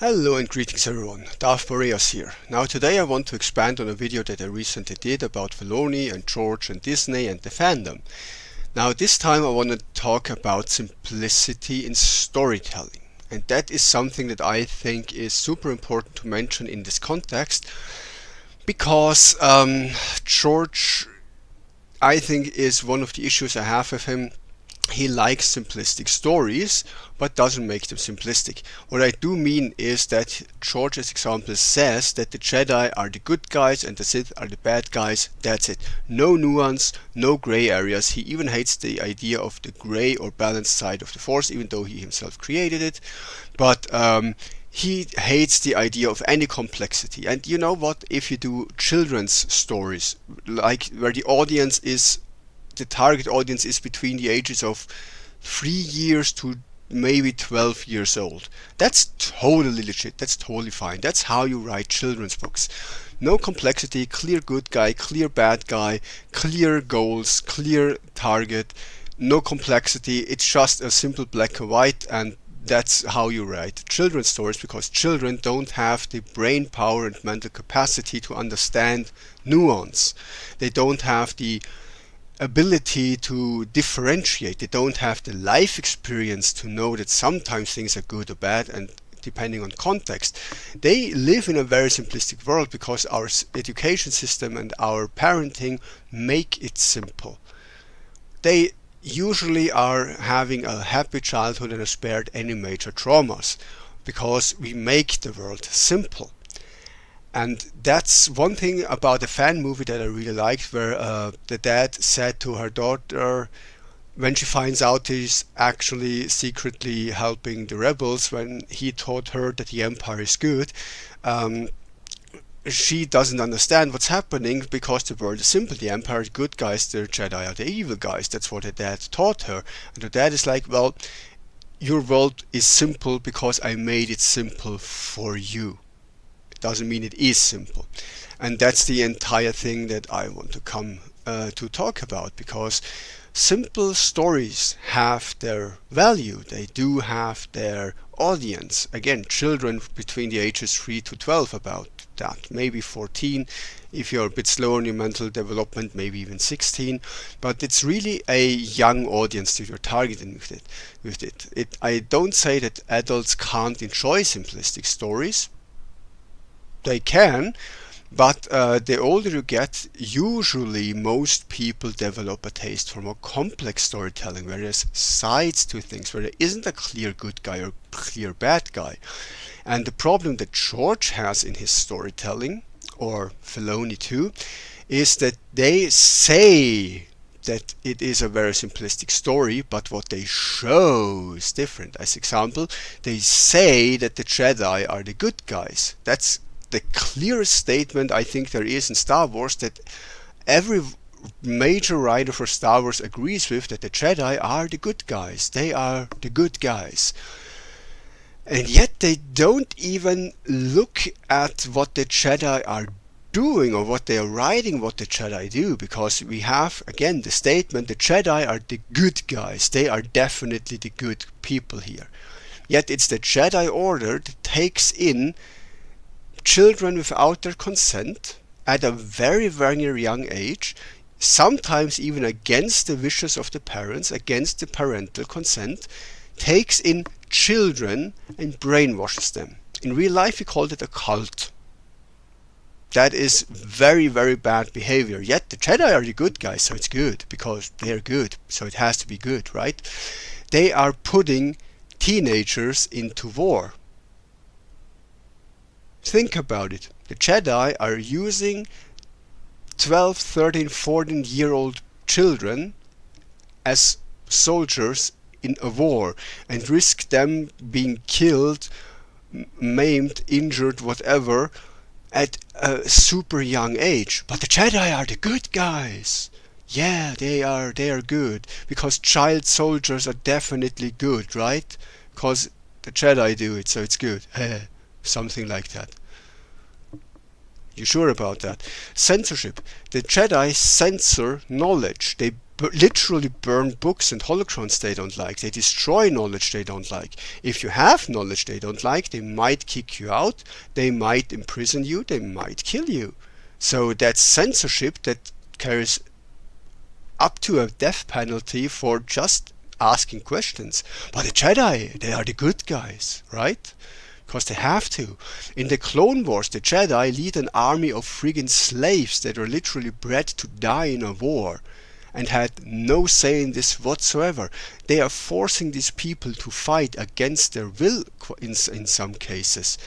Hello and greetings everyone, Darth Boreas here. Now today I want to expand on a video that I recently did about Filoni and George and Disney and the fandom. Now this time I want to talk about simplicity in storytelling. And that is something that I think is super important to mention in this context because George, I think, is one of the issues I have with him. He likes simplistic stories, but doesn't make them simplistic. What I do mean is that George's example says that the Jedi are the good guys and the Sith are the bad guys. That's it. No nuance, no gray areas. He even hates the idea of the gray or balanced side of the Force, even though he himself created it. But he hates the idea of any complexity. And you know what? If you do children's stories, like where the target audience is between the ages of 3 years to maybe 12 years old. That's totally legit. That's totally fine. That's how you write children's books. No complexity, clear good guy, clear bad guy, clear goals, clear target, no complexity. It's just a simple black and white, and that's how you write children's stories, because children don't have the brain power and mental capacity to understand nuance. They don't have the ability to differentiate. They don't have the life experience to know that sometimes things are good or bad, and depending on context. They live in a very simplistic world because our education system and our parenting make it simple. They usually are having a happy childhood and are spared any major traumas because we make the world simple. And that's one thing about a fan movie that I really liked, where the dad said to her daughter, when she finds out he's actually secretly helping the rebels, when he taught her that the Empire is good, she doesn't understand what's happening because the world is simple. The Empire is good guys, the Jedi are the evil guys. That's what her dad taught her. And her dad is like, well, your world is simple because I made it simple for you. Doesn't mean it is simple. And that's the entire thing that I want to come to talk about, because simple stories have their value. They do have their audience. Again, children between the ages 3 to 12, about that, maybe 14 if you're a bit slow in your mental development, maybe even 16, but it's really a young audience that you're targeting with it. I don't say that adults can't enjoy simplistic stories. They can, but the older you get, usually most people develop a taste for more complex storytelling, where there's sides to things, where there isn't a clear good guy or clear bad guy. And the problem that George has in his storytelling, or Filoni too, is that they say that it is a very simplistic story, but what they show is different. As example, they say that the Jedi are the good guys. That's the clearest statement I think there is in Star Wars, that every major writer for Star Wars agrees with, that the Jedi are the good guys. They are the good guys. And yet they don't even look at what the Jedi are doing or what they are writing what the Jedi do, because we have again the statement, the Jedi are the good guys. They are definitely the good people here. Yet it's the Jedi Order that takes in children without their consent at a very, very young age, sometimes even against the wishes of the parents, against the parental consent, takes in children and brainwashes them. In real life we called it a cult. That is very, very bad behavior. Yet the Jedi are the good guys, so it's good, because they're good, so it has to be good, right? They are putting teenagers into war. Think about it. The Jedi are using 12, 13, 14-year-old children as soldiers in a war and risk them being killed, maimed, injured, whatever, at a super young age. But the Jedi are the good guys. Yeah, they are good, because child soldiers are definitely good, right? Because the Jedi do it, so it's good. Something like that. You sure about that? Censorship. The Jedi censor knowledge. They literally burn books and holocrons they don't like. They destroy knowledge they don't like. If you have knowledge they don't like, they might kick you out, they might imprison you, they might kill you. So that's censorship that carries up to a death penalty for just asking questions. But the Jedi, they are the good guys, right? Because they have to. In the Clone Wars, the Jedi lead an army of friggin' slaves that are literally bred to die in a war and had no say in this whatsoever. They are forcing these people to fight against their will in some cases.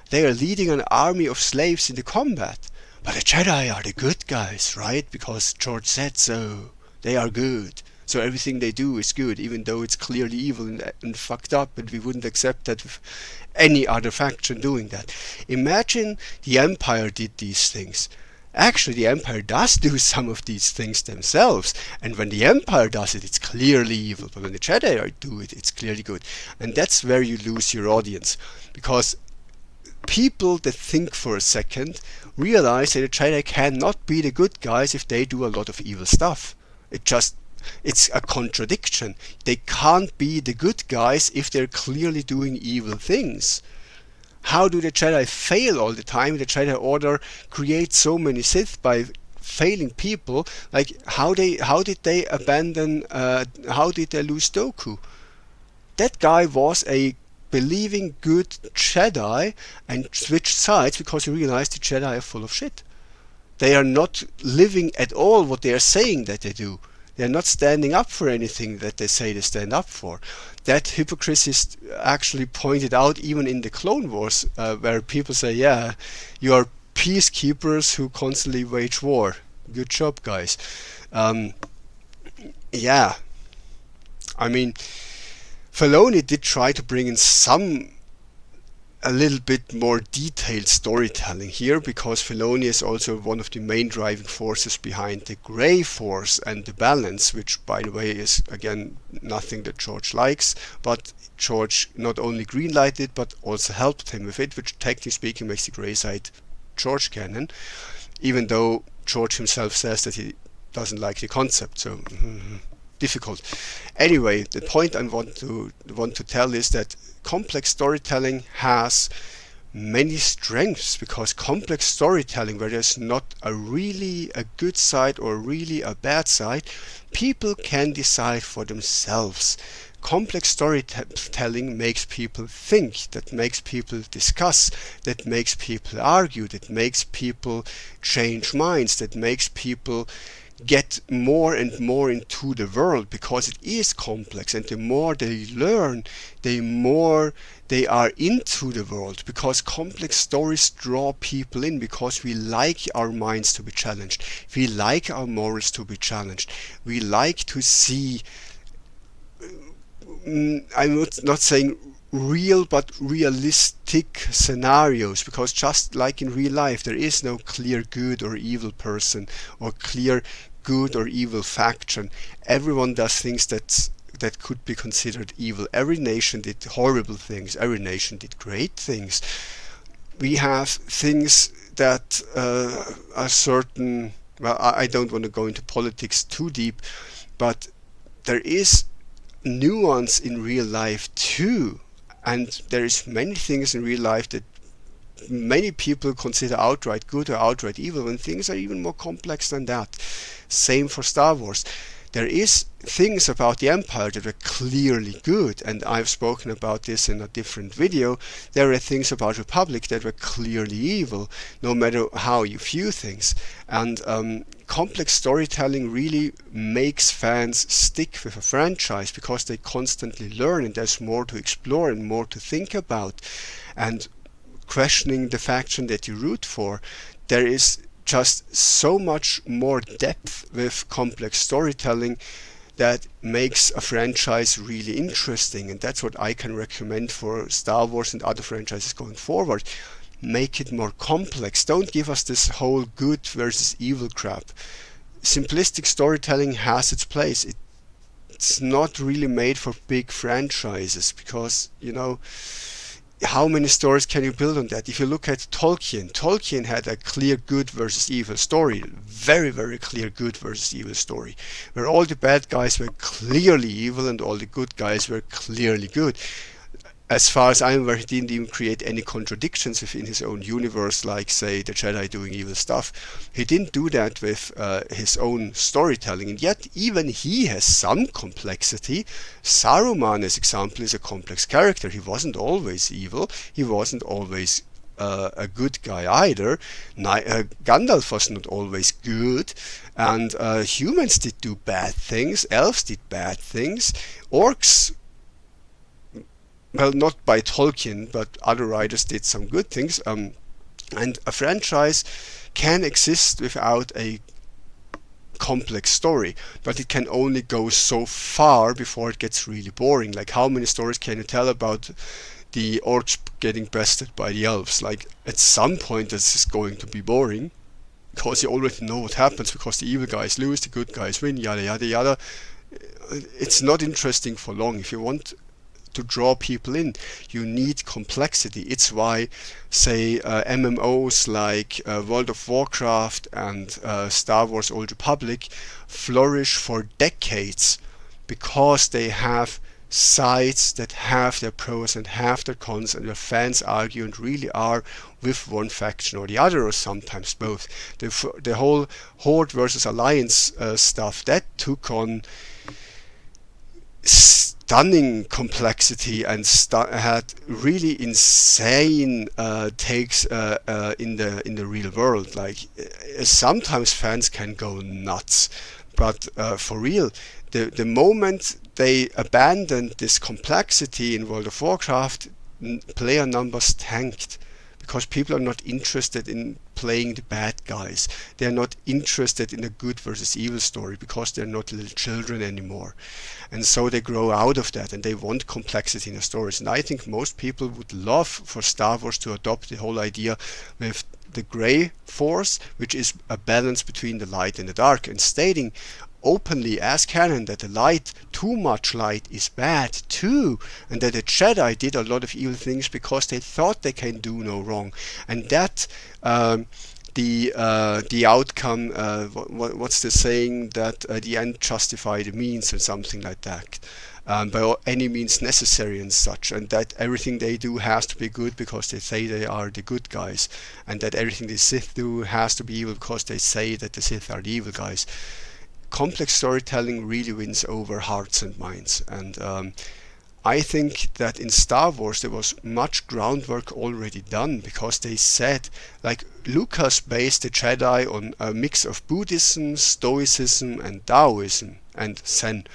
They are leading an army of slaves in the combat. But the Jedi are the good guys, right? Because George said so. They are good. So everything they do is good, even though it's clearly evil and fucked up, and we wouldn't accept that with any other faction doing that. Imagine the Empire did these things. Actually, the Empire does do some of these things themselves, and when the Empire does it, it's clearly evil, but when the Jedi do it, it's clearly good. And that's where you lose your audience, because people that think for a second realize that the Jedi cannot be the good guys if they do a lot of evil stuff. It's a contradiction. They can't be the good guys if they're clearly doing evil things. How do the Jedi fail all the time? The Jedi Order creates so many Sith by failing people. Like how did they abandon? How did they lose Dooku? That guy was a believing good Jedi and switched sides because he realized the Jedi are full of shit. They are not living at all what they are saying that they do. They are not standing up for anything that they say they stand up for. That hypocrisy is actually pointed out even in the Clone Wars, where people say, yeah, you are peacekeepers who constantly wage war. Good job, guys. Yeah. I mean, Filoni did try to bring in a little bit more detailed storytelling here, because Filoni is also one of the main driving forces behind the Grey Force and the balance, which by the way is again nothing that George likes, but George not only greenlighted it but also helped him with it, which technically speaking makes the Grey side George canon, even though George himself says that he doesn't like the concept, so difficult. Anyway, the point I want to tell is that complex storytelling has many strengths, because complex storytelling, where there's not really a good side or really a bad side, people can decide for themselves. Complex storytelling makes people think, that makes people discuss, that makes people argue, that makes people change minds, that makes people get more and more into the world, because it is complex, and the more they learn, the more they are into the world, because complex stories draw people in, because we like our minds to be challenged, we like our morals to be challenged, we like to see, I'm not saying real but realistic scenarios, because just like in real life there is no clear good or evil person or clear good or evil faction. Everyone does things that could be considered evil. Every nation did horrible things, every nation did great things. We have things that are certain, well, I don't want to go into politics too deep, but there is nuance in real life too, and there is many things in real life that many people consider outright good or outright evil, when things are even more complex than that. Same for Star Wars. There is things about the Empire that are clearly good, and I've spoken about this in a different video. There are things about Republic that were clearly evil, no matter how you view things. And complex storytelling really makes fans stick with a franchise, because they constantly learn, and there's more to explore and more to think about. And questioning the faction that you root for, there is just so much more depth with complex storytelling that makes a franchise really interesting, and that's what I can recommend for Star Wars and other franchises going forward. Make it more complex. Don't give us this whole good versus evil crap. Simplistic storytelling has its place. It's not really made for big franchises, because, you know, how many stories can you build on that? If you look at Tolkien had a clear good versus evil story, very, very clear good versus evil story, where all the bad guys were clearly evil and all the good guys were clearly good. As far as I'm aware, he didn't even create any contradictions within his own universe, like, say, the Jedi doing evil stuff. He didn't do that with his own storytelling, and yet even he has some complexity. Saruman, as example, is a complex character. He wasn't always evil. He wasn't always a good guy either. Gandalf was not always good, and humans did do bad things. Elves did bad things. Orcs, well, not by Tolkien, but other writers did some good things. And a franchise can exist without a complex story, but it can only go so far before it gets really boring. Like, how many stories can you tell about the orcs getting bested by the elves? Like, at some point this is going to be boring, because you already know what happens, because the evil guys lose, the good guys win, yada yada yada. It's not interesting for long. If you want to draw people in, you need complexity. It's why, say, MMOs like World of Warcraft and Star Wars Old Republic flourish for decades, because they have sides that have their pros and have their cons, and where fans argue and really are with one faction or the other, or sometimes both. The whole Horde versus Alliance stuff, that took on stunning complexity and had really insane takes in the real world. Like, sometimes fans can go nuts, but for real, the moment they abandoned this complexity in World of Warcraft, player numbers tanked, because people are not interested in playing the bad guys. They're not interested in a good versus evil story, because they're not little children anymore. And so they grow out of that, and they want complexity in the stories. And I think most people would love for Star Wars to adopt the whole idea with the Grey Force, which is a balance between the light and the dark, and stating openly as canon that the light, too much light, is bad too, and that the Jedi did a lot of evil things because they thought they can do no wrong, and that the outcome, what's the saying, that the end justify the means, or something like that, by any means necessary and such, and that everything they do has to be good because they say they are the good guys, and that everything the Sith do has to be evil because they say that the Sith are the evil guys. Complex storytelling really wins over hearts and minds, and I think that in Star Wars there was much groundwork already done, because they said, like, Lucas based the Jedi on a mix of Buddhism, Stoicism, and Taoism, and Zen,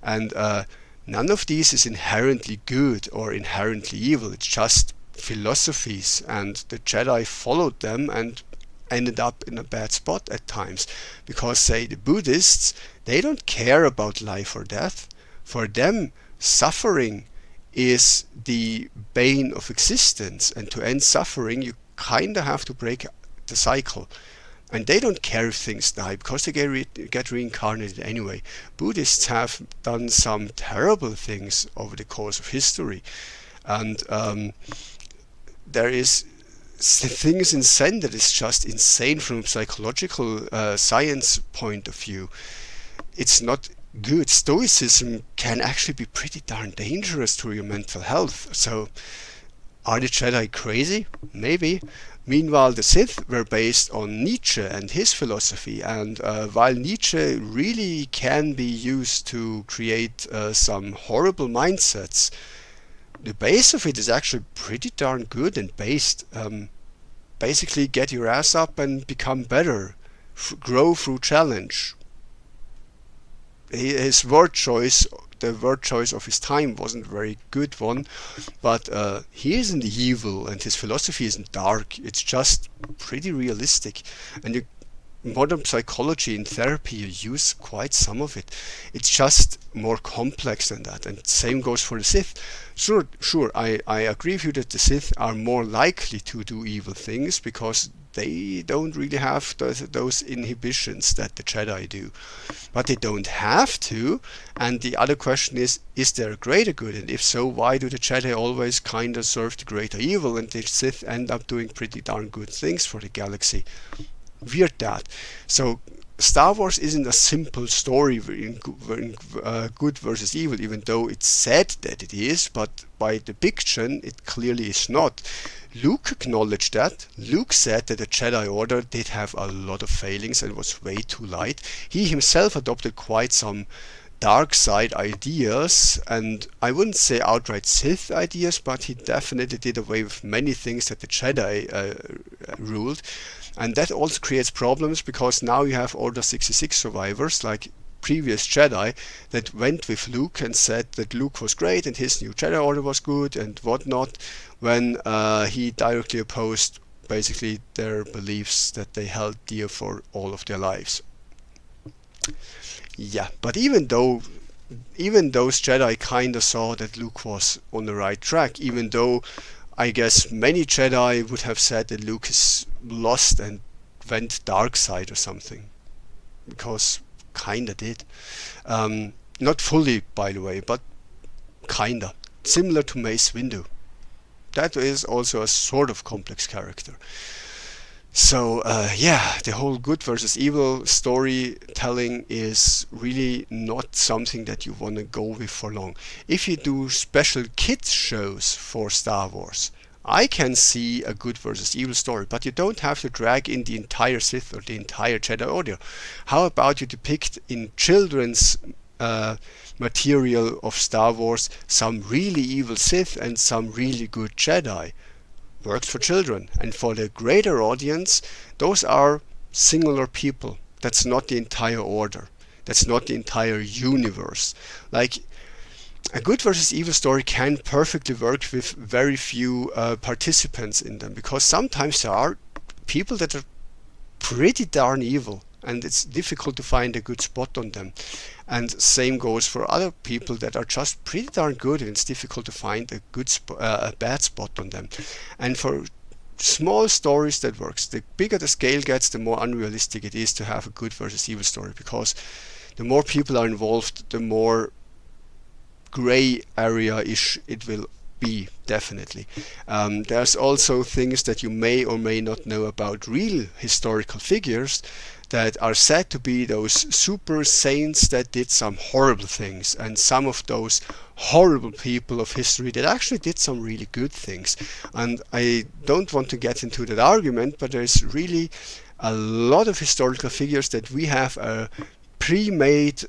and none of these is inherently good or inherently evil. It's just philosophies, and the Jedi followed them and ended up in a bad spot at times, because, say, the Buddhists, they don't care about life or death. For them, suffering is the bane of existence, and to end suffering you kinda have to break the cycle, and they don't care if things die, because they get reincarnated anyway. Buddhists have done some terrible things over the course of history, and there is things in Zen that is just insane from a psychological science point of view. It's not good. Stoicism can actually be pretty darn dangerous to your mental health. So, are the Jedi crazy? Maybe. Meanwhile, the Sith were based on Nietzsche and his philosophy, and while Nietzsche really can be used to create some horrible mindsets, the base of it is actually pretty darn good and based. Basically, get your ass up and become better. Grow through challenge. His word choice, the word choice of his time, wasn't a very good one, but he isn't evil and his philosophy isn't dark. It's just pretty realistic. And modern psychology and therapy, you use quite some of it. It's just more complex than that, and same goes for the Sith. Sure, I agree with you that the Sith are more likely to do evil things, because they don't really have those inhibitions that the Jedi do. But they don't have to. And the other question is there a greater good? And if so, why do the Jedi always kind of serve the greater evil and the Sith end up doing pretty darn good things for the galaxy? Weird that. So Star Wars isn't a simple story in good versus evil, even though it's said that it is, but by depiction it clearly is not. Luke acknowledged that. Luke said that the Jedi Order did have a lot of failings and was way too light. He himself adopted quite some dark side ideas, and I wouldn't say outright Sith ideas, but he definitely did away with many things that the Jedi ruled. And that also creates problems, because now you have Order 66 survivors, like previous Jedi, that went with Luke and said that Luke was great and his new Jedi Order was good and whatnot, when he directly opposed basically their beliefs that they held dear for all of their lives. Yeah, but even those Jedi kinda saw that Luke was on the right track, even though I guess many Jedi would have said that Luke is lost and went dark side or something, because kinda did. Not fully, by the way, but kinda. Similar to Mace Windu. That is also a sort of complex character. So yeah, the whole good versus evil storytelling is really not something that you want to go with for long. If you do special kids shows for Star Wars, I can see a good versus evil story, but you don't have to drag in the entire Sith or the entire Jedi Order. How about you depict in children's material of Star Wars some really evil Sith and some really good Jedi? Works for children, and for the greater audience, those are singular people. That's not the entire order. That's not the entire universe. Like, a good versus evil story can perfectly work with very few participants in them, because sometimes there are people that are pretty darn evil and it's difficult to find a good spot on them. And same goes for other people that are just pretty darn good, and it's difficult to find a bad spot on them. And for small stories that works. The bigger the scale gets, the more unrealistic it is to have a good versus evil story, because the more people are involved, the more gray area-ish it will be, definitely. There's also things that you may or may not know about real historical figures that are said to be those super saints that did some horrible things, and some of those horrible people of history that actually did some really good things. And I don't want to get into that argument, but there's really a lot of historical figures that we have a pre-made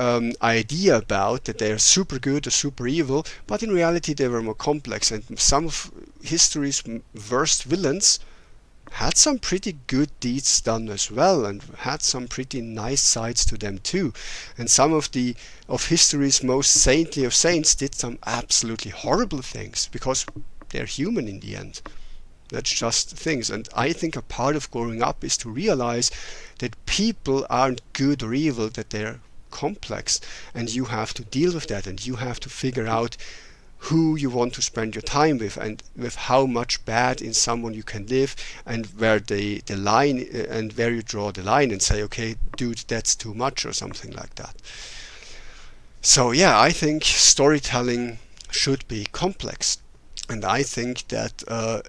idea about, that they are super good or super evil, but in reality they were more complex, and some of history's worst villains had some pretty good deeds done as well, and had some pretty nice sides to them too. And some of history's most saintly of saints did some absolutely horrible things, because they're human in the end. That's just things. And I think a part of growing up is to realize that people aren't good or evil, that they're complex, and you have to deal with that, and you have to figure out who you want to spend your time with, and with how much bad in someone you can live, and where the line, and where you draw the line and say, okay, dude, that's too much, or something like that. So yeah, I think storytelling should be complex, and I think that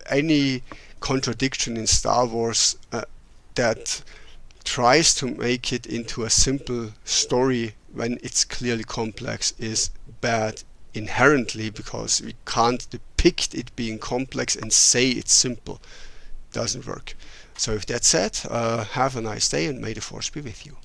any contradiction in Star Wars that tries to make it into a simple story when it's clearly complex is bad inherently, because we can't depict it being complex and say it's simple. Doesn't work. So with that said, have a nice day, and may the force be with you.